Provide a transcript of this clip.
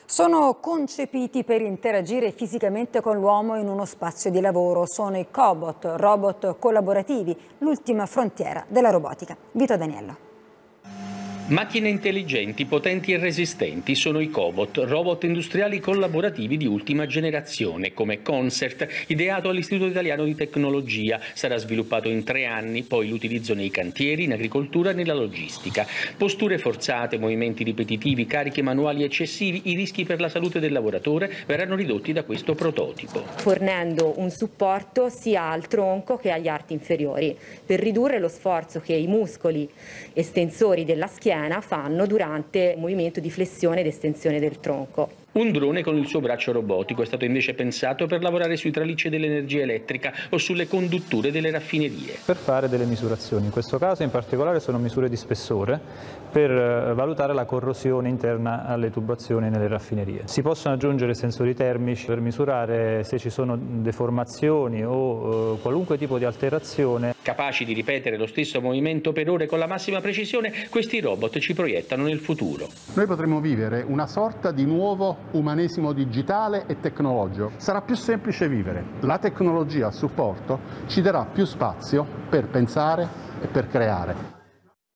Sono concepiti per interagire fisicamente con l'uomo in uno spazio di lavoro. Sono i cobot, robot collaborativi, l'ultima frontiera della robotica. Vito Daniello. Macchine intelligenti, potenti e resistenti sono i cobot, robot industriali collaborativi di ultima generazione, come Concert, ideato all'Istituto Italiano di Tecnologia. Sarà sviluppato in 3 anni, poi l'utilizzo nei cantieri, in agricoltura e nella logistica. Posture forzate, movimenti ripetitivi, cariche manuali eccessivi, i rischi per la salute del lavoratore verranno ridotti da questo prototipo. Fornendo un supporto sia al tronco che agli arti inferiori, per ridurre lo sforzo che i muscoli estensori della schiena fanno durante il movimento di flessione ed estensione del tronco. Un drone con il suo braccio robotico è stato invece pensato per lavorare sui tralicci dell'energia elettrica o sulle condutture delle raffinerie. Per fare delle misurazioni, in questo caso in particolare sono misure di spessore per valutare la corrosione interna alle tubazioni nelle raffinerie. Si possono aggiungere sensori termici per misurare se ci sono deformazioni o qualunque tipo di alterazione. Capaci di ripetere lo stesso movimento per ore con la massima precisione, questi robot ci proiettano nel futuro. Noi potremo vivere una sorta di nuovo umanesimo digitale e tecnologico. Sarà più semplice vivere. La tecnologia a supporto ci darà più spazio per pensare e per creare.